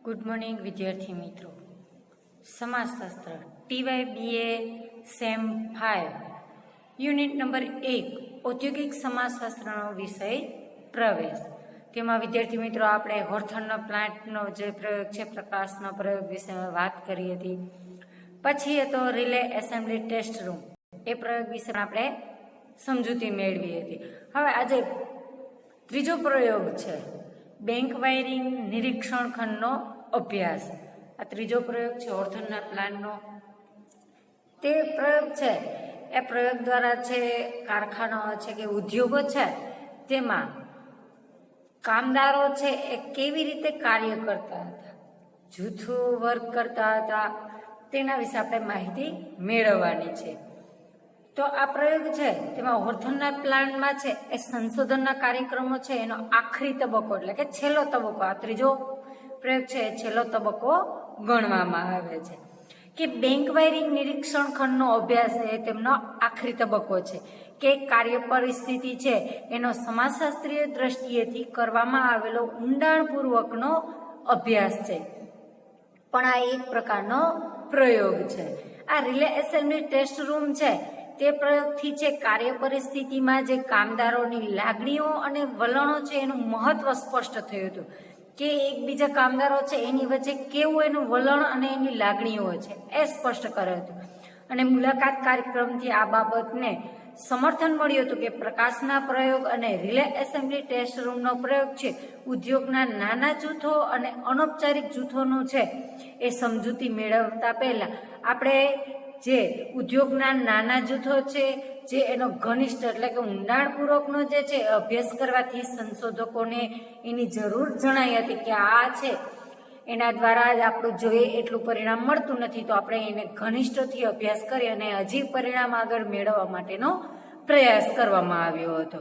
Good morning વિદ્યાર્થી મિત્રો. સમાજશાસ્ત્ર ટીવાય BA sem 5 unit number 1 ઔદ્યોગિક સમાજશાસ્ત્રનો વિષય પ્રવેશ. તેમાં વિદ્યાર્થી મિત્રો આપણે હોર્થનનો પ્લાન્ટનો જે પ્રયોગ છે પ્રકાશનો પ્રયોગ વિશે વાત કરી હતી. પછી એ તો રિલે એસેમ્બલી ટેસ્ટ રૂમ એ પ્રયોગ વિશે આપણે સમજૂતી મેળવી હતી. હવે આજે ત્રીજો પ્રયોગ છે બેંક વાયરિંગ નિરીક્ષણ ખંડનો અભ્યાસ. આ ત્રીજો પ્રયોગ છે હોર્થનના પ્લાનનો. તે પ્રયોગ છે એ પ્રયોગ દ્વારા છે કારખાનાઓ છે કે ઉદ્યોગો છે તેમાં કામદારો છે એ કેવી રીતે કાર્ય કરતા હતા, જૂથો વર્ક કરતા હતા, તેના વિશે આપણે માહિતી મેળવવાની છે. તો આ પ્રયોગ છે તેમાં હોર્થનના પ્લાનમાં છે એ સંશોધનના કાર્યક્રમો છે એનો આખરી તબક્કો એટલે કે છેલ્લો તબક્કો, આ ત્રીજો પ્રયોગ છે એ છેલ્લો તબક્કો ગણવામાં આવે છે કે બેંક વાયરિંગ નિરીક્ષણ ખંડનો અભ્યાસ એ તેમનો આખરી તબક્કો છે કે કાર્ય પરિસ્થિતિ છે એનો સમાજશાસ્ત્રીય દ્રષ્ટિએથી કરવામાં આવેલો ઊંડાણપૂર્વકનો અભ્યાસ છે. પણ આ એક પ્રકારનો પ્રયોગ છે. આ રિલે એસેમ્બલી ટેસ્ટ રૂમ છે તે પ્રયોગથી છે કાર્ય પરિસ્થિતિમાં જે કામદારોની લાગણીઓ અને વલણો છે એનું મહત્વ સ્પષ્ટ થયું હતું કે એકબીજા કામદારો છે એની વચ્ચે કેવું એનું વલણ અને એની લાગણીઓ છે એ સ્પષ્ટ કર્યું હતું. અને મુલાકાત કાર્યક્રમથી આ બાબતને સમર્થન મળ્યું હતું કે પ્રકાશના પ્રયોગ અને રિલે એસેમ્બલી ટેસ્ટ રૂમનો પ્રયોગ છે ઉદ્યોગના નાના જૂથો અને અનૌપચારિક જૂથોનું છે એ સમજૂતી મેળવતા પહેલા આપણે જે ઉદ્યોગના નાના જૂથો છે જે એનો ઘનિષ્ઠ એટલે કે ઊંડાણપૂર્વકનો જે છે અભ્યાસ કરવાથી સંશોધકોને એની જરૂર જણાઈ હતી કે આ છે એના દ્વારા જ આપણું જોઈએ એટલું પરિણામ મળતું નથી, તો આપણે એને ઘનિષ્ઠથી અભ્યાસ કરી અને હજી પરિણામ આગળ મેળવવા માટેનો પ્રયાસ કરવામાં આવ્યો હતો.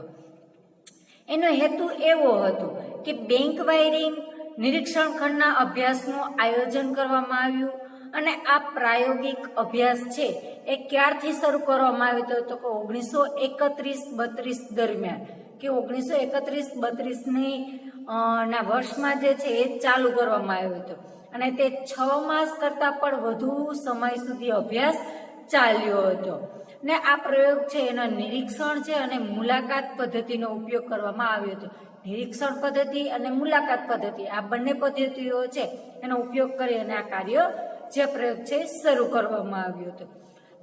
એનો હેતુ એવો હતો કે બેંક વાયરિંગ નિરીક્ષણ ખંડના અભ્યાસનું આયોજન કરવામાં આવ્યું. અને આ પ્રાયોગિક અભ્યાસ છે એ ક્યારથી શરૂ કરવામાં આવ્યો હતો તો 1931-32 દરમિયાન કે 1931-32ની ના વર્ષમાં જે છે એ ચાલુ કરવામાં આવ્યો હતો. અને તે 6 માસ કરતાં પણ વધુ સમય સુધી અભ્યાસ ચાલ્યો હતો. ને આ પ્રયોગ છે એનો નિરીક્ષણ છે અને મુલાકાત પદ્ધતિનો ઉપયોગ કરવામાં આવ્યો હતો. નિરીક્ષણ પદ્ધતિ અને મુલાકાત પદ્ધતિ આ બંને પદ્ધતિઓ છે એનો ઉપયોગ કરી અને આ કાર્ય જે પ્રયોગ છે શરૂ કરવામાં આવ્યો હતો.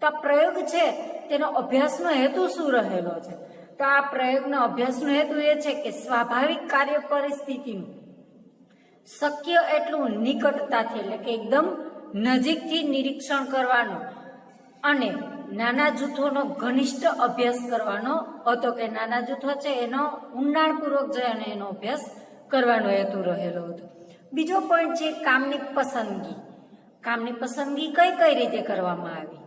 તો આ પ્રયોગ છે તેનો અભ્યાસનો હેતુ શું રહેલો છે? તો આ પ્રયોગનો અભ્યાસનો હેતુ એ છે કે સ્વાભાવિક કાર્ય પરિસ્થિતિનું શક્ય એટલું નિકટતાથી એટલે કે એકદમ નજીકથી નિરીક્ષણ કરવાનો અને નાના જૂથોનો ઘનિષ્ઠ અભ્યાસ કરવાનો હતો કે નાના જૂથો છે એનો ઊંડાણપૂર્વક જાય અને એનો અભ્યાસ કરવાનો હેતુ રહેલો હતો. બીજો પોઈન્ટ છે કામની પસંદગી. કામની પસંદગી કઈ કઈ રીતે કરવામાં આવી?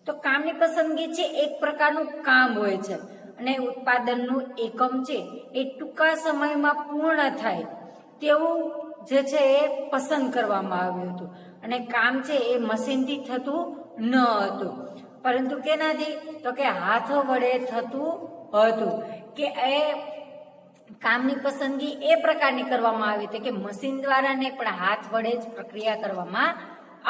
તો કામની પસંદગી છે એક પ્રકારનું કામ હોય છે અને ઉત્પાદનનું એકમ છે એ ટૂંકા સમયમાં પૂર્ણ થાય તેવું જે છે એ પસંદ કરવામાં આવ્યું હતું. અને કામ છે એ મશીનથી થતું ન હતું પરંતુ કેનાથી તો કે હાથ વડે થતું હતું. કે એ કામની પસંદગી એ પ્રકારની કરવામાં આવી હતી કે મશીન દ્વારા ને પણ હાથ વડે જ પ્રક્રિયા કરવામાં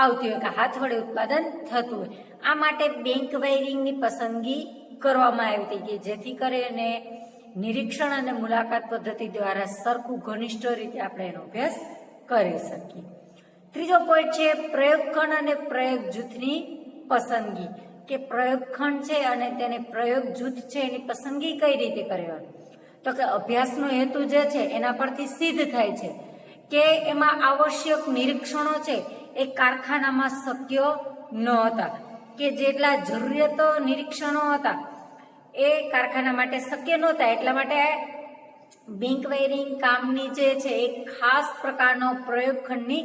આવતી હોય કે હાથ વડે ઉત્પાદન થતું હોય. આ માટે બેંક વાયરિંગની પસંદગી કરવામાં આવી હતી કે જેથી કરીને નિરીક્ષણ અને મુલાકાત પદ્ધતિ દ્વારા સરખું ઘનિષ્ઠ રીતે આપણે એનો અભ્યાસ કરી શકીએ. ત્રીજો પોઈન્ટ છે પ્રયોગખંડ અને પ્રયોગ જૂથની પસંદગી કે પ્રયોગખંડ છે અને તેને પ્રયોગ જૂથ છે એની પસંદગી કઈ રીતે કરવાની? તો કે અભ્યાસનો હેતુ જે છે એના પરથી સિદ્ધ થાય છે કે એમાં આવશ્યક નિરીક્ષણો છે એ કારખાનામાં શક્ય ન હતા કે જેટલા જરૂરિયાતો નિરીક્ષણો હતા એ કારખાના માટે શક્ય નહોતા. એટલા માટે બેંક વાયરિંગ કામની જે છે એક ખાસ પ્રકારનો પ્રયોગખંડની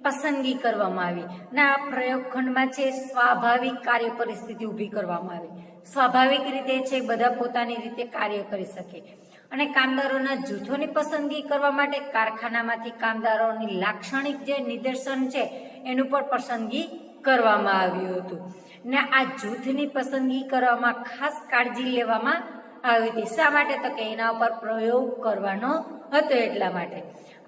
પસંદગી કરવામાં આવી અને આ પ્રયોગખંડમાં છે સ્વાભાવિક કાર્ય પરિસ્થિતિ ઊભી કરવામાં આવી. સ્વાભાવિક રીતે છે બધા પોતાની રીતે કાર્ય કરી શકે. અને કામદારોના જૂથોની પસંદગી કરવા માટે કારખાનામાંથી કામદારોની લાક્ષણિક જે નિદર્શન છે એનું પણ પસંદગી કરવામાં આવ્યું હતું. ને આ જૂથની પસંદગી કરવામાં ખાસ કાળજી લેવામાં આવી હતી. શા માટે? તો કે એના ઉપર પ્રયોગ કરવાનો હતો એટલા માટે.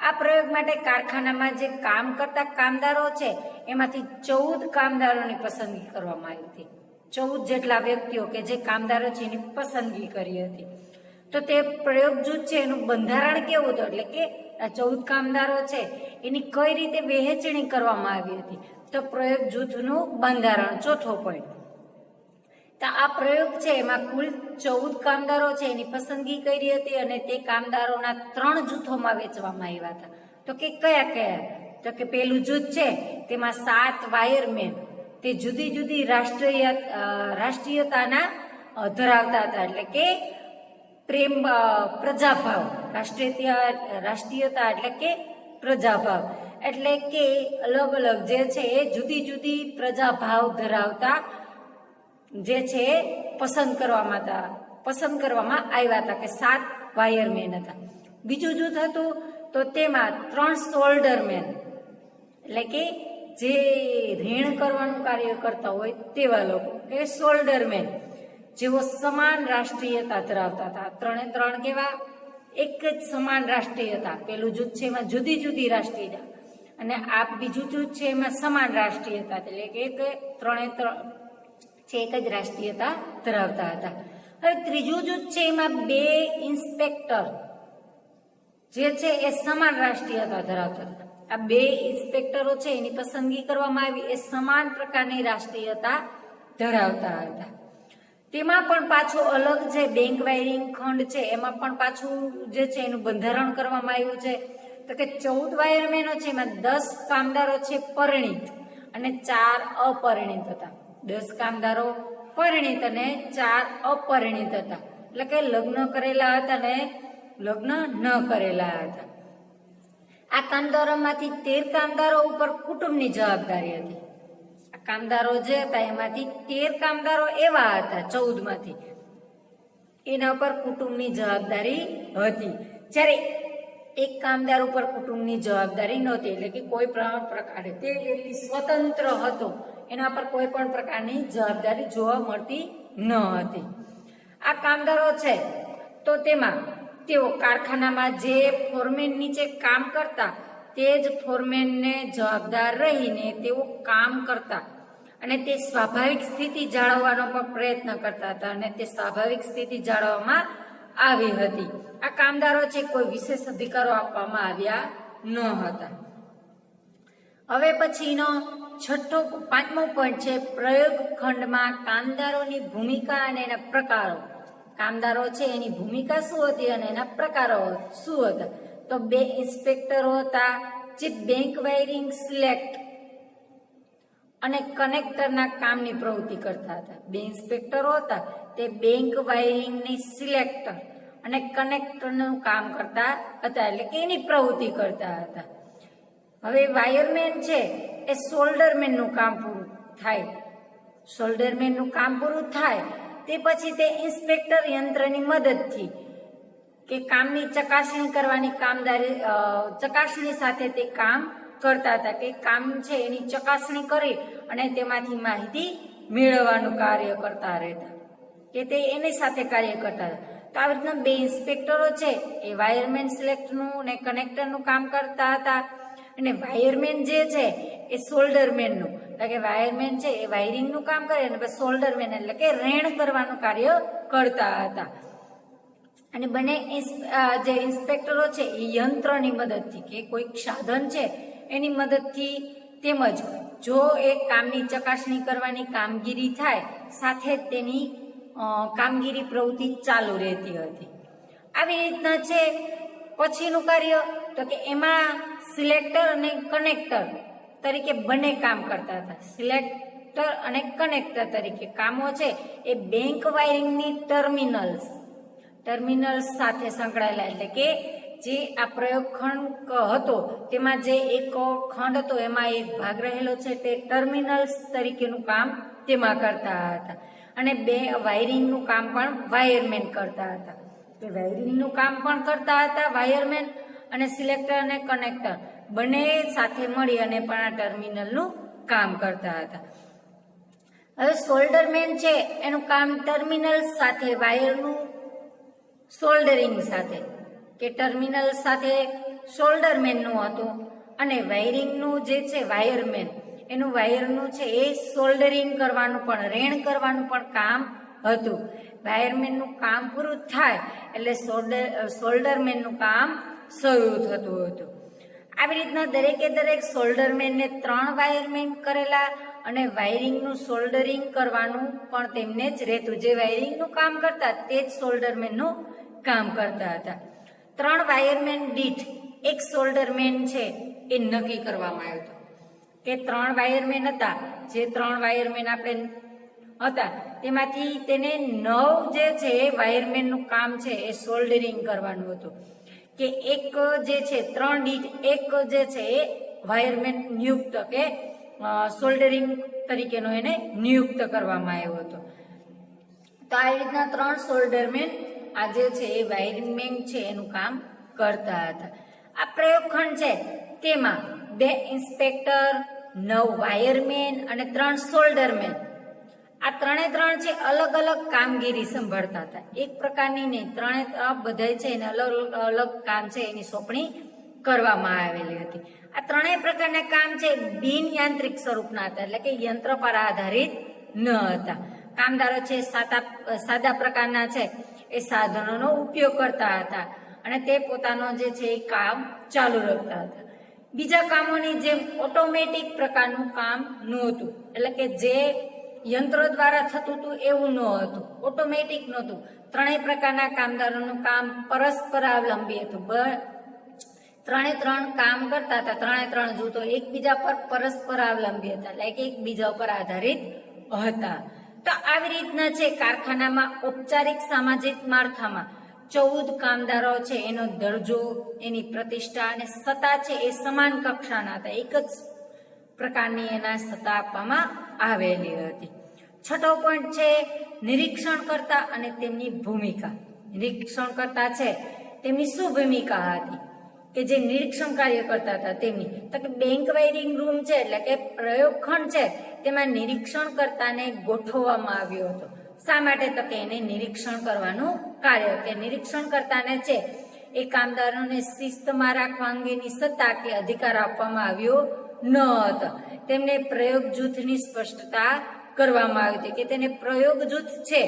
આ પ્રયોગ માટે કારખાનામાં જે કામ કરતા કામદારો છે એમાંથી 14 કામદારોની પસંદગી કરવામાં આવી હતી. 14 જેટલા વ્યક્તિઓ કે જે કામદારો છે એની પસંદગી કરી હતી. તો તે પ્રયોગ જૂથ છે એનું બંધારણ કેવું હતું, એટલે કે આ 14 કામદારો છે એની કઈ રીતે વહેંચણી કરવામાં આવી હતી. તો પ્રયોગ જૂથનું બંધારણ. ચોથો પોઈન્ટ, તો આ પ્રયોગ છે એમાં કુલ 14 કામદારો છે એની પસંદગી કરી હતી અને તે કામદારોના 3 જૂથોમાં વહેંચવામાં આવ્યા હતા. તો કે કયા કયા? તો કે પહેલું જૂથ છે તેમાં 7 વાયરમેન, તે જુદી જુદી રાષ્ટ્રીયતાના ધરાવતા હતા, એટલે કે પ્રજાભાવ, રાષ્ટ્રીયતા એટલે કે પ્રજાભાવ, એટલે કે અલગ અલગ જે છે એ જુદી જુદી પ્રજાભાવ ધરાવતા જે છે પસંદ કરવામાં આવ્યા હતા, કે 7 વાયરમેન હતા. બીજું જૂથ હતું તો તેમાં 3 શોલ્ડરમેન, એટલે કે જે રેણ કરવાનું કાર્ય કરતા હોય તેવા લોકો, કે શોલ્ડરમેન, જેઓ સમાન રાષ્ટ્રીયતા ધરાવતા હતા. 3 એ 3 કેવા? એક જ સમાન રાષ્ટ્રીયતા. પેલું જૂથ છે એમાં જુદી જુદી રાષ્ટ્રીયતા અને આ બીજું જૂથ છે એમાં સમાન રાષ્ટ્રીયતા, એટલે કે 3 એ 3 છે એક જ રાષ્ટ્રીયતા ધરાવતા હતા. હવે ત્રીજું જૂથ છે એમાં 2 ઇન્સ્પેક્ટર જે છે એ સમાન રાષ્ટ્રીયતા ધરાવતા હતા. આ 2 ઇન્સ્પેક્ટરો છે એની પસંદગી કરવામાં આવી, એ સમાન પ્રકારની રાષ્ટ્રીયતા ધરાવતા હતા. તેમાં પણ પાછું અલગ જે બેંક વાયરિંગ ખંડ છે એમાં પણ પાછું જે છે એનું બંધારણ કરવામાં આવ્યું છે. તો કે 14 વાયરમેનો છે એમાં 10 કામદારો છે પરિણીત અને 4 અપરિણીત હતા. 10 કામદારો પરિણીત અને 4 અપરિણીત હતા, એટલે કે લગ્ન કરેલા હતા ને લગ્ન ન કરેલા હતા. આ કામદારોમાંથી 13 કામદારો ઉપર કુટુંબની જવાબદારી હતી. આ કામદારો જે હતા એમાંથી 13 કામદારો એવા હતા 14 માંથી એના ઉપર કુટુંબની જવાબદારી હતી, જ્યારે એક કામદાર ઉપર કુટુંબની જવાબદારી નહોતી, એટલે કે કોઈ પણ પ્રકારે તે વ્યક્તિ સ્વતંત્ર હતો, એના પર કોઈ પણ પ્રકારની જવાબદારી જોવા મળતી ન હતી. આ કામદારો છે તો તેમાં તેઓ કારખાનામાં જે ફોરમેન નીચે કામ કરતા તે જ ફોરમેનને જવાબદાર રહીને તેઓ કામ કરતા અને તે સ્વાભાવિક સ્થિતિ જાળવવાનો પણ પ્રયત્ન કરતા હતા અને તે સ્વાભાવિક સ્થિતિ જાળવવામાં આવી હતી. આ કામદારો છે કોઈ વિશેષ અધિકારો આપવામાં આવ્યા ન હતા. હવે પછીનો 5મો પોઈન્ટ છે પ્રયોગ ખંડમાં કામદારોની ભૂમિકા અને એના પ્રકારો. કામદારો છે એની ભૂમિકા શું હતી અને એના પ્રકારો શું હતા? તો 2 ઇન્સ્પેક્ટરો હતા જે બેંક વાયરિંગ સિલેક્ટ અને કનેક્ટરના કામની પ્રવૃત્તિ કરતા હતા. 2 ઇન્સ્પેક્ટરો હતા તે બેંક વાયરિંગની સિલેક્ટર અને કનેક્ટરનું કામ કરતા હતા, એટલે કે એની પ્રવૃત્તિ કરતા હતા. હવે વાયરમેન છે એ શોલ્ડરમેનનું કામ પૂરું થાય. શોલ્ડરમેનનું કામ પૂરું થાય તે પછી તે ઇન્સ્પેક્ટર યંત્રની મદદથી કે કામની ચકાસણી કરવાની ચકાસણી સાથે તે કામ કરતા હતા, કે કામ છે એની ચકાસણી કરી અને તેમાંથી માહિતી મેળવવાનું કાર્ય કરતા રહેતા, કે તે એની સાથે કાર્ય કરતા હતા. તો આવી રીતના 2 ઇન્સ્પેક્ટરો છે એ વાયરમેન સિલેક્ટનું અને કનેક્ટરનું કામ કરતા હતા અને વાયરમેન જે છે એ શોલ્ડરમેનનું, એટલે કે વાયરમેન છે એ વાયરિંગનું કામ કરે અને શોલ્ડરમેન એટલે કે રેણ કરવાનું કાર્ય કરતા હતા. અને બંને જે ઇન્સ્પેક્ટરો છે એ યંત્રની મદદથી કે કોઈ સાધન છે એની મદદથી તેમજ જો એ કામની ચકાસણી કરવાની કામગીરી થાય સાથે જ તેની કામગીરી પ્રવૃત્તિ ચાલુ રહેતી હતી. આવી રીતના છે પછીનું કાર્ય, તો કે એમાં સિલેક્ટર અને કનેક્ટર તરીકે બંને કામ કરતા હતા. સિલેક્ટર અને કનેક્ટર તરીકે કામો છે એ બેંક વાયરિંગની ટર્મિનલ્સ સાથે સંકળાયેલા, એટલે કે જે આ પ્રયોગ ખંડ હતો તેમાં જે એક ખંડ હતો એમાં એક ભાગ રહેલો છે તે ટર્મિનલ્સ તરીકેનું કામ તેમાં કરતા હતા અને વાયરિંગનું કામ પણ વાયરમેન કરતા હતા. તે વાયરિંગનું કામ પણ કરતા હતા વાયરમેન અને સિલેક્ટર અને કનેક્ટર બંને સાથે મળી અને પણ આ ટર્મિનલનું કામ કરતા હતા. હવે શોલ્ડરમેન છે એનું કામ ટર્મિનલ સાથે વાયરનું સોલ્ડરિંગ સાથે કે ટર્મિનલ સાથે સોલ્ડરમેનનું હતું અને વાયરિંગનું જે છે વાયરમેન એનું વાયરનું છે એ સોલ્ડરિંગ કરવાનું પણ રેણ કરવાનું પણ કામ હતું. વાયરમેનનું કામ પૂરું થાય એટલે સોલ્ડરમેનનું કામ શરૂ થતું હતું. આવી રીતના દરેક સોલ્ડરમેનને 3 વાયરમેન કરેલા અને વાયરિંગનું સોલ્ડરિંગ કરવાનું પણ તેમને જ રહેતું. જે વાયરિંગનું કામ કરતા તે જ સોલ્ડરમેનનું કામ કરતા હતા. 3 વાયરમેન દીઠ એક સોલ્ડરમેન છે એ નક્કી કરવામાં આવ્યું હતું કે 3 વાયરમેન હતા. જે 3 વાયરમેન આપણે હતા તેમાંથી તેને 9 જે છે એ વાયરમેનનું કામ છે એ સોલ્ડરિંગ કરવાનું હતું. કે એક જે છે 3 દીઠ એક જે છે એ વાયરમેન નિયુક્ત કે સોલ્ડરિંગ તરીકેનો એને નિયુક્ત કરવામાં આવ્યો હતો. તો આ રીતના 3 સોલ્ડરમેન આ જે છે એ વાયરમેન છે એનું કામ કરતા હતા. આ પ્રયોગખંડ છે તેમાં 2 ઇન્સ્પેક્ટર, 9 વાયરમેન અને 3 સોલ્ડરમેન આ 3 છે અલગ અલગ કામગીરી સંભાળતા હતા. એક પ્રકારની નહીં, 3 બધા છે એને અલગ અલગ કામ છે એની સોંપણી કરવામાં આવેલી હતી. આ 3 પ્રકારના કામ છે બિન યાંત્રિક સ્વરૂપના હતા, એટલે કે યંત્ર પર આધારિત ન હતા. કામદારો છે સાદા પ્રકારના છે એ સાધનોનો ઉપયોગ કરતા હતા અને તે પોતાનો જે છે એ કામ ચાલુ રાખતા હતા. બીજા કામોની જેમ ઓટોમેટિક પ્રકારનું કામ નહોતું, એટલે કે જે યંત્રો દ્વારા થતું હતું એવું ન હતું, ઓટોમેટિક નહોતું. 3 પ્રકારના કામદારોનું કામ પરસ્પરાવલંબી હતું. 3 કામ કરતા હતા. 3 જૂથો એકબીજા પર પરસ્પરાવલંબી હતા, એટલે કે એકબીજા ઉપર આધારિત હતા. તો આવી રીતના છે કારખાનામાં ઔપચારિક સામાજિક માળખામાં 14 કામદારો છે એનો દરજ્જો, એની પ્રતિષ્ઠા અને સત્તા છે એ સમાન કક્ષાના હતા. એક જ પ્રકારની એના સત્તા આપવામાં આવેલી હતી. 6થો પોઈન્ટ છે નિરીક્ષણ કરતા અને તેમની ભૂમિકા. નિરીક્ષણ કરતા છે તેમની શું ભૂમિકા હતી કે જે નિરીક્ષણ કાર્ય કરતા હતા તેમની, તો કે બેંક વાયરિંગ રૂમ છે એટલે કે પ્રયોગખંડ છે તેમાં નિરીક્ષણ કરતાને ગોઠવવામાં આવ્યો હતો. શા માટે? તો કે એને નિરીક્ષણ કરવાનું કાર્ય, કે નિરીક્ષણ કરતાને છે એ કામદારોને શિસ્તમાં રાખવા અંગેની સત્તા કે અધિકાર આપવામાં આવ્યો ન હતો. તેમને પ્રયોગ જૂથની સ્પષ્ટતા કરવામાં આવી હતી કે તેને પ્રયોગ જૂથ છે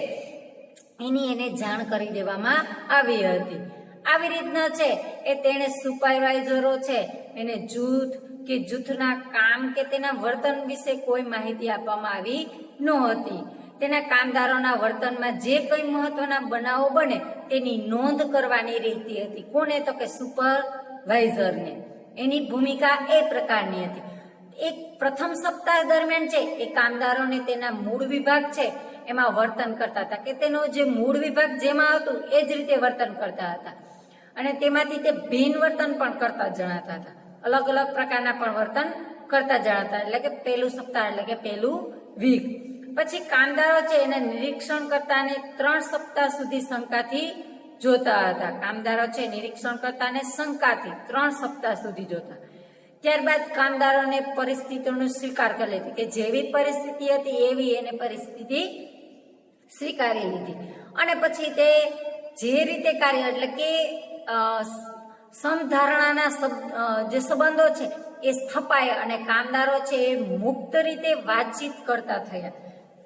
એની એને જાણ કરી દેવામાં આવી હતી. આવી રીતના છે એ તેને સુપરવાઇઝરો છે એને જૂથ કે જૂથના કામ કે તેના વર્તન વિશે કોઈ માહિતી આપવામાં આવી નહોતી. તેના કામદારોના વર્તનમાં જે કંઈ મહત્વના બનાવો બને તેની નોંધ કરવાની રહેતી હતી. કોને? તો કે સુપરવાઇઝરને. એની ભૂમિકા એ પ્રકારની હતી. એક પ્રથમ સપ્તાહ દરમિયાન છે એ કામદારોને તેના મૂળ વિભાગ છે એમાં વર્તન કરતા હતા, કે તેનો જે મૂળ વિભાગ જેમાં હતું એ જ રીતે વર્તન કરતા હતા અને તેમાંથી તે ભિન્ન વર્તન પણ કરતા જણાતા હતા. અલગ અલગ પ્રકારના પણ વર્તન કરતા જણાતા, એટલે કે પહેલું સપ્તાહ એટલે કે પહેલું વીક. પછી કામદારો છે એના નિરીક્ષણ કરતાને 3 સપ્તાહ સુધી શંકાથી જોતા હતા. કામદારો છે નિરીક્ષણ કરતાને શંકાથી 3 સપ્તાહ સુધી જોતા. ત્યારબાદ કામદારોને પરિસ્થિતિનો સ્વીકાર કરી લીધી, કે જેવી પરિસ્થિતિ હતી એવી એને પરિસ્થિતિ સ્વીકારી લીધી અને પછી તે જે રીતે કાર્ય એટલે કે સમધારણાના જે સંબંધો છે એ સ્થપાયા અને કામદારો છે એ મુક્ત રીતે વાતચીત કરતા થયા.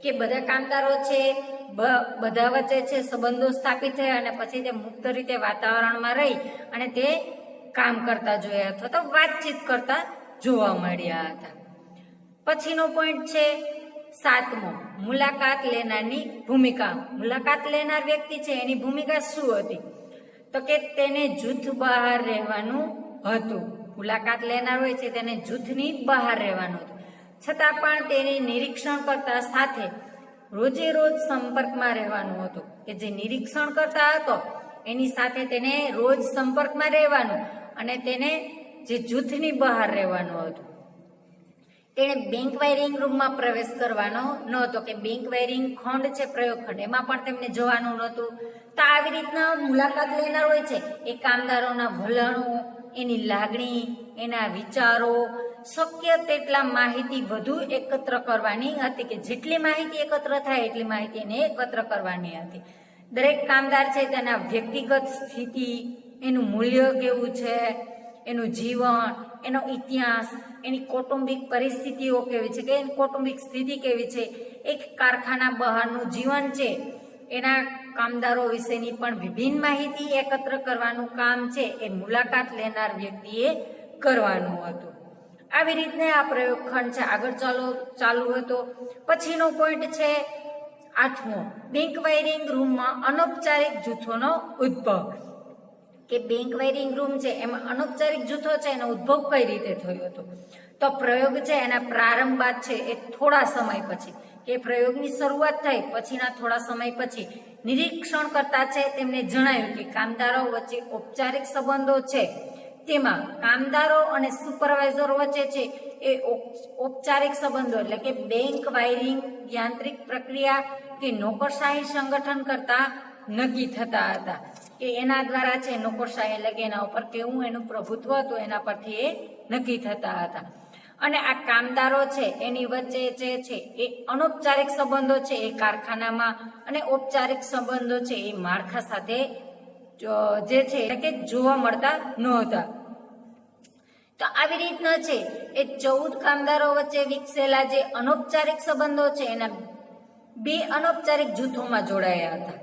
કે બધા કામદારો છે બધા વચ્ચે છે સંબંધો સ્થાપિત થયા અને પછી તે મુક્ત રીતે વાતાવરણમાં રહી અને તે કામ કરતા જોયા અથવા તો વાતચીત કરતા જોવા મળ્યા હતા. પછીનો પોઈન્ટ છે 7મો, મુલાકાત લેનારની ભૂમિકા. મુલાકાત લેનાર વ્યક્તિ છે એની ભૂમિકા શું હતી? તો કે તેને જૂથ બહાર રહેવાનું હતું. મુલાકાત લેનાર હોય છે તેને જૂથની બહાર રહેવાનું હતું, છતાં પણ તેને નિરીક્ષણ કરતા સાથે રોજે રોજ સંપર્કમાં રહેવાનું હતું. કે જે નિરીક્ષણ કરતા હતો એની સાથે તેને રોજ સંપર્કમાં રહેવાનું અને તેને જે જૂથની બહાર રહેવાનું હતું. તેણે બેંક વાયરિંગ રૂમમાં પ્રવેશ કરવાનો નહોતો, કે બેંક વાયરિંગ ખંડ છે પ્રયોગખંડ એમાં પણ તેમને જવાનું નહોતું. તો આવી રીતના મુલાકાત લેનાર હોય છે એ કામદારોના વલણો, એની લાગણી, એના વિચારો, શક્ય તેટલા માહિતી વધુ એકત્ર કરવાની હતી. કે જેટલી માહિતી એકત્ર થાય એટલી માહિતી એને એકત્ર કરવાની હતી. દરેક કામદાર છે તેના વ્યક્તિગત સ્થિતિ, એનું મૂલ્ય કેવું છે, એનું જીવન, એનો ઇતિહાસ, એની કૌટુંબિક પરિસ્થિતિઓ કેવી છે કે એની કૌટુંબિક સ્થિતિ કેવી છે, એક કારખાના બહારનું જીવન છે, એના કામદારો વિશેની પણ વિભિન્ન માહિતી એકત્ર કરવાનું કામ છે એ મુલાકાત લેનાર વ્યક્તિએ કરવાનું હતું. આવી રીતે આ પ્રયોગખંડ છે આગળ ચાલુ હતો. પછીનો પોઈન્ટ છે 8મો, બેંક વાયરિંગ રૂમમાં અનૌપચારિક જૂથોનો ઉદ્ભવ. કે બેંક વાયરિંગ રૂમ છે એમાં અનૌપચારિક જૂથો છે એનો ઉદ્ભવ કઈ રીતે થયો હતો. તો પ્રયોગ છે એના પ્રારંભ બાદ છે એ થોડા સમય પછી કે પ્રયોગની શરૂઆત થઈ પછીના થોડા સમય પછી નિરીક્ષણ કરતા છે તેમને જણાયું કે કામદારો વચ્ચે ઔપચારિક સંબંધો છે, તેમાં કામદારો અને સુપરવાઇઝરો વચ્ચે છે એ ઔપચારિક સંબંધો એટલે કે બેંક વાયરિંગ યાંત્રિક પ્રક્રિયા કે નોકરશાહી સંગઠન કરતા નક્કી થતા હતા. કે એના દ્વારા છે નોકરશાહી એટલે કે એના ઉપર કેવું એનું પ્રભુત્વ હતું એના પરથી એ નક્કી થતા હતા. અને આ કામદારો છે એની વચ્ચે જે છે એ અનૌપચારિક સંબંધો છે એ કારખાનામાં અને ઔપચારિક સંબંધો છે એ માળખા સાથે જે છે એટલે કે જોવા મળતા નહોતા. તો આવી રીતના છે એ 14 કામદારો વચ્ચે વિકસેલા જે અનૌપચારિક સંબંધો છે એના 2 અનૌપચારિક જૂથોમાં જોડાયા હતા.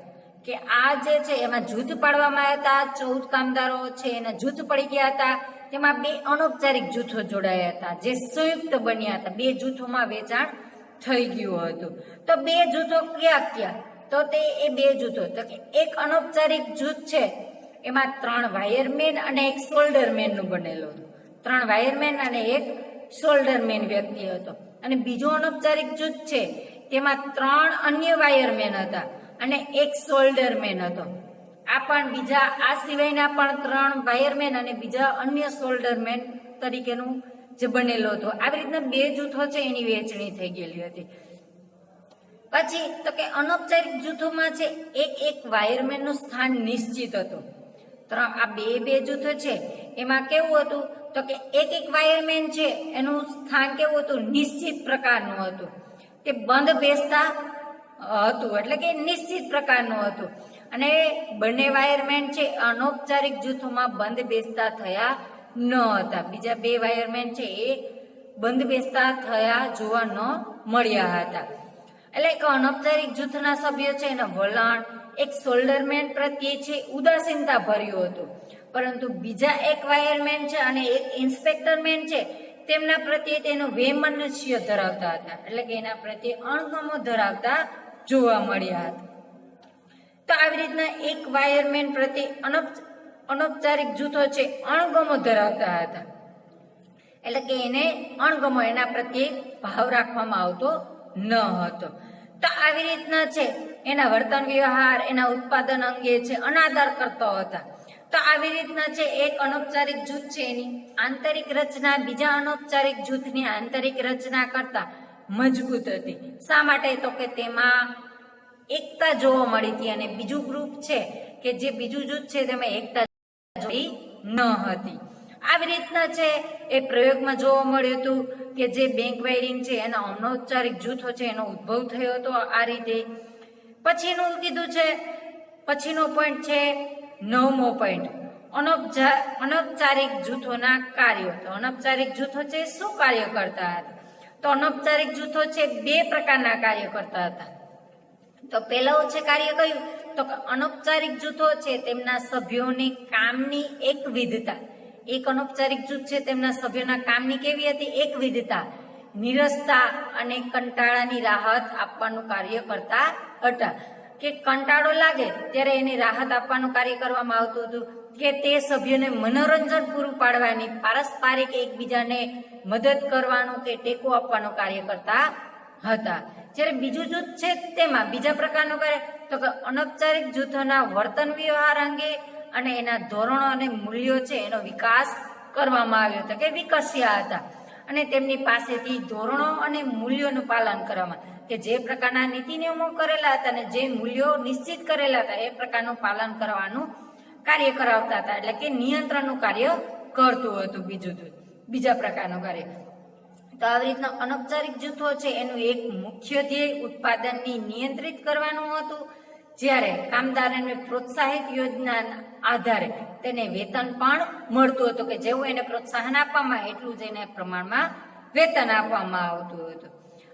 કે આ જે છે એમાં જૂથ પાડવામાં આવ્યા હતા, 14 કામદારો છે એના જૂથ પડી ગયા હતા, તેમાં 2 અનૌપચારિક જૂથો જોડાયા હતા જે સંયુક્ત બન્યા હતા. 2 જૂથોમાં વેચાણ થઈ ગયું હતું. તો 2 જૂથો કયા તો તે એ 2 જૂથો તો કે એક અનૌપચારિક જૂથ છે એમાં 3 વાયરમેન અને 1 શોલ્ડરમેન નું બનેલું હતું. 3 વાયરમેન અને 1 શોલ્ડરમેન વ્યક્તિ હતો. અને બીજો અનૌપચારિક જૂથ છે તેમાં 3 અન્ય વાયરમેન હતા અને 1 શોલ્ડરમેન હતો. આ પણ બીજા આ સિવાયના પણ 3 વાયરમેન અને બીજા અન્ય શોલ્ડરમેન તરીકેનું જે બનેલો હતો. આવી રીતના 2 જૂથો છે એની વહેંચણી થઈ ગયેલી હતી. પછી તો કે અનૌપચારિક જૂથોમાં છે એક વાયરમેન નું સ્થાન નિશ્ચિત હતું. આ બે જૂથો છે એમાં કેવું હતું તો કે એક વાયરમેન છે એનું સ્થાન કેવું હતું નિશ્ચિત પ્રકારનું હતું. તે બંધ બેસતા હતું એટલે કે નિશ્ચિત પ્રકારનું હતું. અને બંને વાયરમેન છે અનૌપચારિક જૂથોમાં બંધ બેસતા થયા ન હતા. બીજા 2 વાયરમેન છે એ બંધ બેસતા થયા જોવા ન મળ્યા હતા. એટલે કે અનૌપચારિક જૂથના સભ્યો છે એના વલણ એક શોલ્ડરમેન પ્રત્યે છે ઉદાસીનતા ભર્યું હતું, પરંતુ બીજા 1 વાયરમેન છે અને 1 ઇન્સ્પેક્ટરમેન છે તેમના પ્રત્યે તેનો વૈમનસ્ય ધરાવતા હતા. એટલે કે એના પ્રત્યે અણગમો ધરાવતા જોવા મળ્યા હતા. તો આવી રીતના 1 વાયરમેન પ્રત્યે અનૌપચારિક જૂથો છે અણગમો ધરાવતા હતા. એટલે કે એને અણગમો એના પ્રત્યે ભાવ રાખવામાં આવતો ન હતો. તો આવી રીતના છે એના વર્તન વ્યવહાર એના ઉત્પાદન અંગે છે અનાદર કરતા હતા. તો આવી રીતના છે એક અનૌપચારિક જૂથ છે એની આંતરિક રચના બીજા અનૌપચારિક જૂથની આંતરિક રચના કરતા મજબૂત હતી. શા માટે તો કે તેમાં એકતા જોવા મળી હતી અને બીજું ગ્રુપ છે કે જે બીજું જૂથ છે તેમાં એકતા જોઈ ન હતી. આવી રીતના છે એ પ્રયોગમાં જોવા મળ્યું હતું કે જે બેંક વાયરિંગ છે એના અનૌપચારિક જૂથો છે એનો ઉદ્ભવ થયો હતો આ રીતે. પછીનું કીધું છે પછીનો પોઈન્ટ છે 9મો પોઈન્ટ અનૌપચારિક જૂથોના કાર્યો. તો અનૌપચારિક જૂથો છે શું કાર્ય કરતા હતા? તો અનૌપચારિક જૂથો છે 2 પ્રકારના કાર્ય કરતા હતા. તો પહેલું છે કાર્ય કયું તો અનૌપચારિક જૂથો છે તેમના સભ્યોની કામની એકવિધતા. એક અનૌપચારિક જૂથ છે તેમના સભ્યોના કામની કેવી હતી એકવિધતા, નીરસતા અને કંટાળાની રાહત આપવાનું કાર્ય કરતા હતા. કે કંટાળો લાગે ત્યારે એની રાહત આપવાનું કાર્ય કરવામાં આવતું હતું. કે તે સભ્યોને મનોરંજન પૂરું પાડવાની પારસ્પરિક એકબીજાને મદદ કરવાનું કે ટેકો આપવાનું કાર્ય કરતા હતા. જ્યારે બીજું જૂથ છે તેમાં બીજા પ્રકારનું કાર્ય તો કે અનૌપચારિક જૂથોના વર્તન વ્યવહાર અંગે અને એના ધોરણો અને મૂલ્યો છે એનો વિકાસ કરવામાં આવ્યો હતો કે વિકસ્યા હતા. અને તેમની પાસેથી ધોરણો અને મૂલ્યોનું પાલન કરવામાં કે જે પ્રકારના નીતિ નિયમો કરેલા હતા અને જે મૂલ્યો નિશ્ચિત કરેલા હતા એ પ્રકારનું પાલન કરવાનું કાર્ય કરાવતા હતા. એટલે કે નિયંત્રણનું કાર્ય કરતું હતું બીજું જૂથ બીજા પ્રકારનું કાર્ય. તો આવી રીતના અનૌપચારિક જૂથો છે એનું એક મુખ્ય ધ્યેય ઉત્પાદનની નિયંત્રિત કરવાનું હતું. જ્યારે કામદારોને પ્રોત્સાહિત યોજનાના આધારે તેને વેતન પણ મળતું હતું કે જેવું એને પ્રોત્સાહન આપવામાં આવે એટલું જ એને પ્રમાણમાં વેતન આપવામાં આવતું હતું.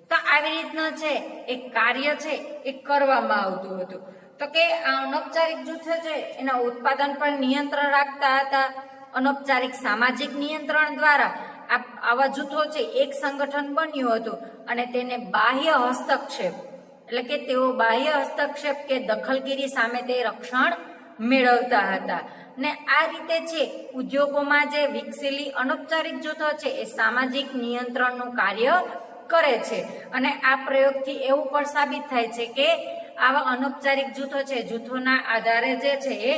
તો આવી રીતના છે એક કાર્ય છે એ કરવામાં આવતું હતું. તો કે આ અનૌપચારિક જૂથો છે એના ઉત્પાદન પર નિયંત્રણ રાખતા હતા. અનૌપચારિક સામાજિક નિયંત્રણ દ્વારા આવા જૂથો છે એક સંગઠન બન્યું હતું અને તેને બાહ્ય હસ્તક્ષેપ એટલે કે તેઓ બાહ્ય હસ્તક્ષેપ કે દખલગીરી સામે તે રક્ષણ મેળવતા હતા. ને આ રીતે છે ઉદ્યોગોમાં જે વિકસેલી અનૌપચારિક જૂથો છે એ સામાજિક નિયંત્રણનું કાર્ય કરે છે. અને આ પ્રયોગથી એવું પણ સાબિત થાય છે કે આવા અનૌપચારિક જૂથો છે જૂથોના આધારે જે છે એ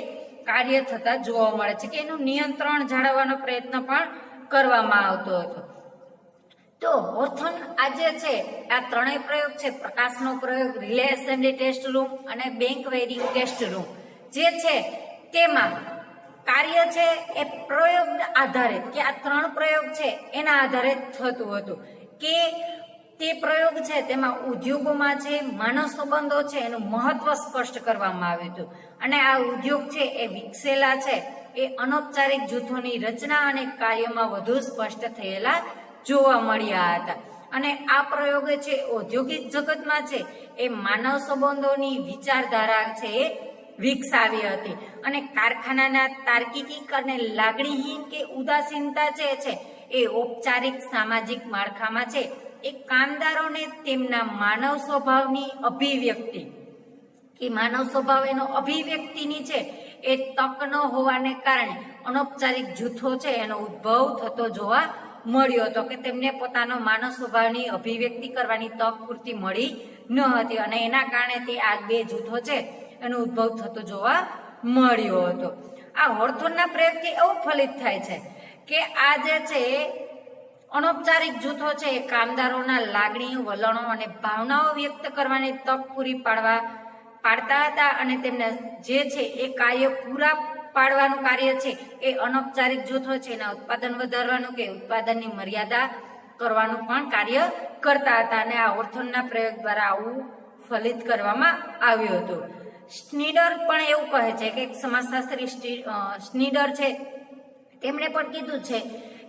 કાર્ય થતા જોવા મળે છે કે એનું નિયંત્રણ જાળવવાનો પ્રયત્ન પણ કરવામાં આવતો હતો. તો હોર્થોન આજે છે આ ત્રણેય પ્રયોગ છે પ્રકાશનો પ્રયોગ, રિલે એસેમ્બલી ટેસ્ટ રૂમ અને બેંક વેરિંગ ટેસ્ટ રૂમ જે છે તેમાં કાર્ય છે એ પ્રયોગ આધારિત કે આ ત્રણ પ્રયોગ છે એના આધારે થતું હતું કે તે પ્રયોગ છે તેમાં ઉદ્યોગોમાં છે માનવ સંબંધો છે એનું મહત્વ સ્પષ્ટ કરવામાં આવ્યું હતું. અને આ ઉદ્યોગ છે એ વિકસેલા છે એ અનૌપચારિક જૂથોની રચના અને કાર્યમાં વધુ સ્પષ્ટ થયેલા જોવા મળ્યા હતા. અને આ પ્રયોગ છે ઔદ્યોગિક જગતમાં છે એ માનવ સંબંધોની વિચારધારા છે એ વિકસાવી હતી. અને કારખાનાના તાર્કિક અને લાગણીહીન કે ઉદાસીનતા જે છે એ ઔપચારિક સામાજિક માળખામાં છે એ કામદારોને તેમના માનવ સ્વભાવની અભિવ્યક્તિ કે માનવ સ્વભાવ એનો અભિવ્યક્તિની છે એ તક ન હોવાને કારણે અનૌપચારિક જૂથો છે એનો ઉદ્ભવ થતો જોવા મળ્યો હતો કે તેમને પોતાનો માનવ સ્વભાવની અભિવ્યક્તિ કરવાની તક પૂરતી મળી ન હતી અને એના કારણે તે આ બે જૂથો છે એનો ઉદ્ભવ થતો જોવા મળ્યો હતો. આ હોર્થોનના પ્રયોગથી એવું ફલિત થાય છે કે આ જે છે અનૌપચારિક જૂથો છે એ કામદારોના લાગણીઓ, વલણો અને ભાવનાઓ વ્યક્ત કરવાની તક પૂરી પાડતા હતા અને તેમને જે છે એ કાર્ય પૂરા પાડવાનું કાર્ય છે એ અનૌપચારિક જૂથો છે એના ઉત્પાદન વધારવાનું કે ઉત્પાદનની મર્યાદા કરવાનું પણ કાર્ય કરતા હતા. અને આ હોર્થોનના પ્રયોગ દ્વારા આવું ફલિત કરવામાં આવ્યું હતું. સ્નીડર પણ એવું કહે છે કે સમાજશાસ્ત્રી સ્નીડર છે તેમણે પણ કીધું છે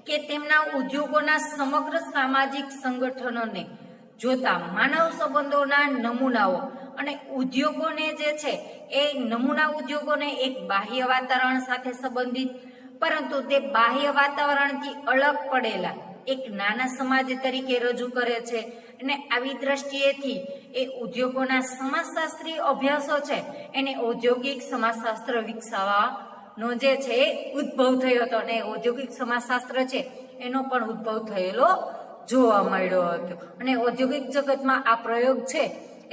કે તેમના ઉદ્યોગોના સમગ્ર સામાજિક સંગઠનોને જોતા માનવ સંબંધોના નમૂનાઓ અને ઉદ્યોગોને જે છે એ નમૂના ઉદ્યોગોને એક બાહ્ય વાતાવરણ સાથે સંબંધિત પરંતુ તે બાહ્ય વાતાવરણથી અલગ પડેલા એક નાના સમાજ તરીકે રજૂ કરે છે. અને આવી દ્રષ્ટિએથી એ ઉદ્યોગોના સમાજશાસ્ત્રી અભ્યાસો છે એને ઔદ્યોગિક સમાજશાસ્ત્ર વિકસાવવાનો જે છે એ ઉદ્ભવ થયો હતો અને ઔદ્યોગિક સમાજશાસ્ત્ર છે એનો પણ ઉદ્ભવ થયેલો જોવા મળ્યો હતો. અને ઔદ્યોગિક જગતમાં આ પ્રયોગ છે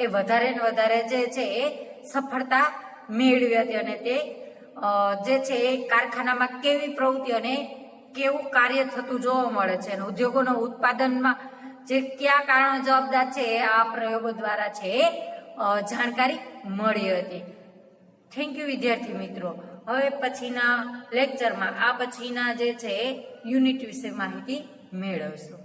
એ વધારે ને વધારે જે છે એ સફળતા મેળવી હતી અને તે જે છે એ કારખાનામાં કેવી પ્રવૃત્તિ અને કેવું કાર્ય થતું જોવા મળે છે અને ઉદ્યોગોના ઉત્પાદનમાં જે કયા કારણો જવાબદાર છે એ આ પ્રયોગો દ્વારા છે એ જાણકારી મળી હતી. થેન્ક યુ વિદ્યાર્થી મિત્રો. હવે પછીના લેક્ચરમાં આ પછીના જે છે એ યુનિટ વિશે માહિતી મેળવશું.